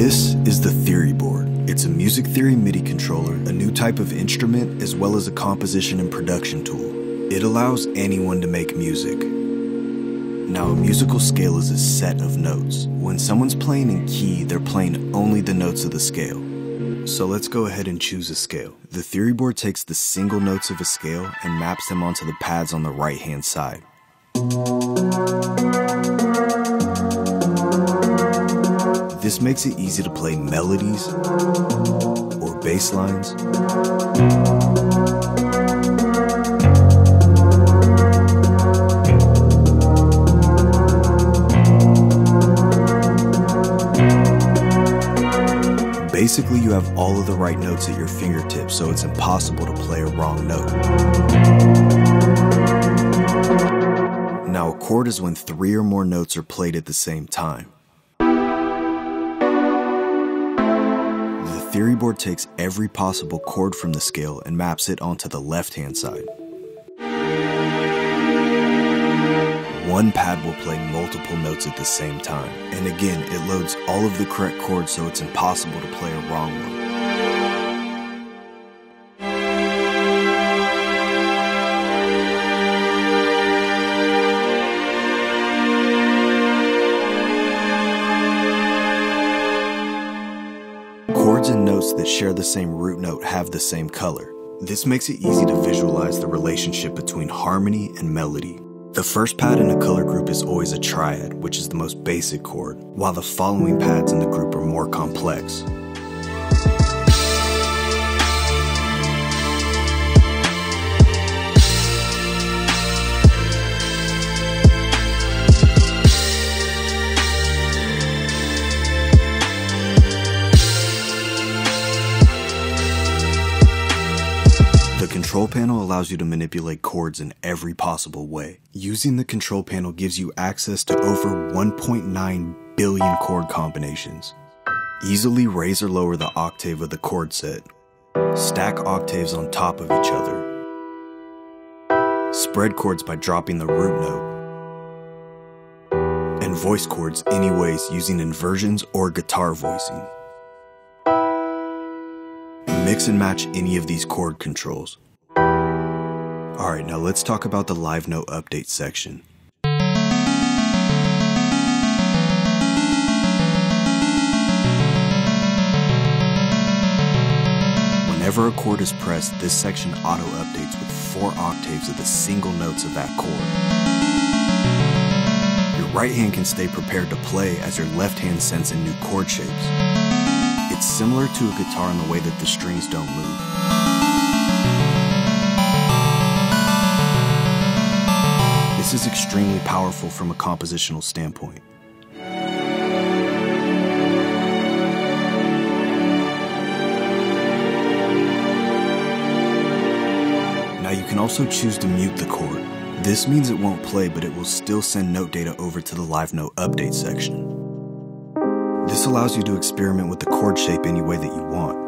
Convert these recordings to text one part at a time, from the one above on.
This is the TheoryBoard. It's a music theory MIDI controller, a new type of instrument, as well as a composition and production tool. It allows anyone to make music. Now, a musical scale is a set of notes. When someone's playing in key, they're playing only the notes of the scale. So let's go ahead and choose a scale. The TheoryBoard takes the single notes of a scale and maps them onto the pads on the right-hand side. This makes it easy to play melodies or bass lines. Basically, you have all of the right notes at your fingertips, so it's impossible to play a wrong note. Now, a chord is when 3 or more notes are played at the same time. The TheoryBoard takes every possible chord from the scale and maps it onto the left-hand side. One pad will play multiple notes at the same time, and again, it loads all of the correct chords, so it's impossible to play a wrong one. Chords and notes that share the same root note have the same color. This makes it easy to visualize the relationship between harmony and melody. The first pad in a color group is always a triad, which is the most basic chord, while the following pads in the group are more complex. The control panel allows you to manipulate chords in every possible way. Using the control panel gives you access to over 1.9 billion chord combinations. Easily raise or lower the octave of the chord set. Stack octaves on top of each other. Spread chords by dropping the root note. And voice chords anyways using inversions or guitar voicing. Mix and match any of these chord controls. Alright, now let's talk about the live note update section. Whenever a chord is pressed, this section auto-updates with 4 octaves of the single notes of that chord. Your right hand can stay prepared to play as your left hand sends in new chord shapes. It's similar to a guitar in the way that the strings don't move. This is extremely powerful from a compositional standpoint. Now you can also choose to mute the chord. This means it won't play, but it will still send note data over to the live note update section. This allows you to experiment with the chord shape any way that you want.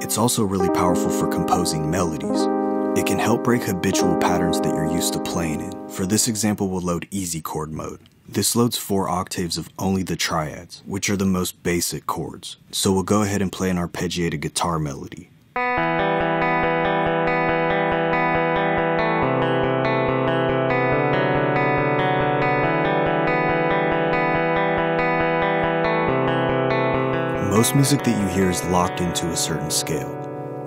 It's also really powerful for composing melodies. It can help break habitual patterns that you're used to playing in. For this example, we'll load easy chord mode. This loads 4 octaves of only the triads, which are the most basic chords. So we'll go ahead and play an arpeggiated guitar melody. Most music that you hear is locked into a certain scale.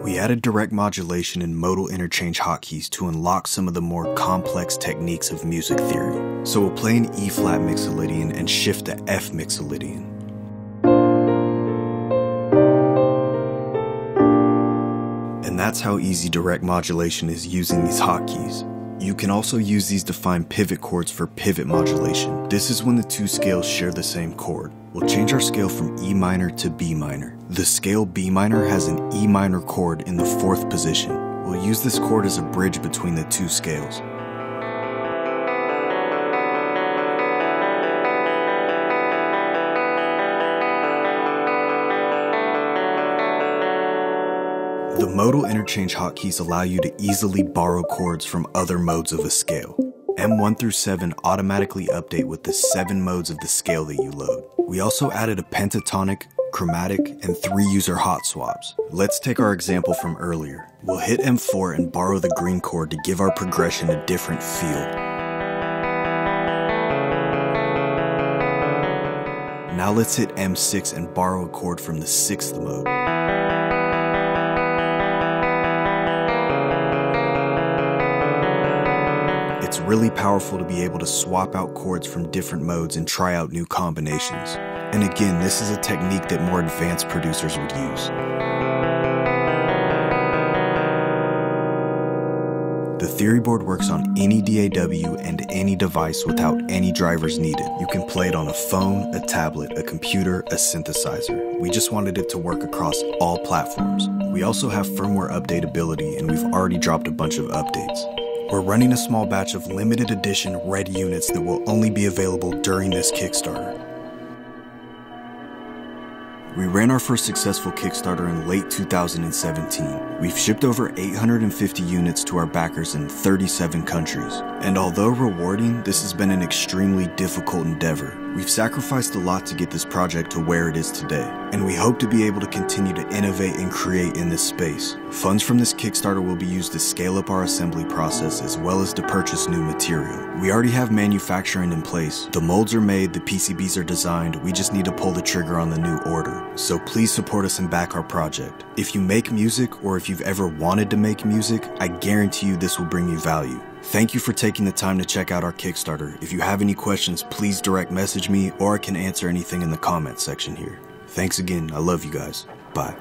We added direct modulation and modal interchange hotkeys to unlock some of the more complex techniques of music theory. So we'll play an E-flat mixolydian and shift to F mixolydian. And that's how easy direct modulation is using these hotkeys. You can also use these to find pivot chords for pivot modulation. This is when the 2 scales share the same chord. We'll change our scale from E minor to B minor. The scale B minor has an E minor chord in the 4th position. We'll use this chord as a bridge between the 2 scales. The modal interchange hotkeys allow you to easily borrow chords from other modes of a scale. M1 through 7 automatically update with the 7 modes of the scale that you load. We also added a pentatonic, chromatic, and 3 user hot swaps. Let's take our example from earlier. We'll hit M4 and borrow the green chord to give our progression a different feel. Now let's hit M6 and borrow a chord from the 6th mode. It's really powerful to be able to swap out chords from different modes and try out new combinations. And again, this is a technique that more advanced producers would use. The TheoryBoard works on any DAW and any device without any drivers needed. You can play it on a phone, a tablet, a computer, a synthesizer. We just wanted it to work across all platforms. We also have firmware updatability, and we've already dropped a bunch of updates. We're running a small batch of limited edition red units that will only be available during this Kickstarter. We ran our first successful Kickstarter in late 2017. We've shipped over 850 units to our backers in 37 countries. And although rewarding, this has been an extremely difficult endeavor. We've sacrificed a lot to get this project to where it is today, and we hope to be able to continue to innovate and create in this space. Funds from this Kickstarter will be used to scale up our assembly process as well as to purchase new material. We already have manufacturing in place. The molds are made, the PCBs are designed, we just need to pull the trigger on the new order. So please support us and back our project. If you make music, or if you've ever wanted to make music, I guarantee you this will bring you value. Thank you for taking the time to check out our Kickstarter. If you have any questions, please direct message me, or I can answer anything in the comments section here. Thanks again. I love you guys. Bye.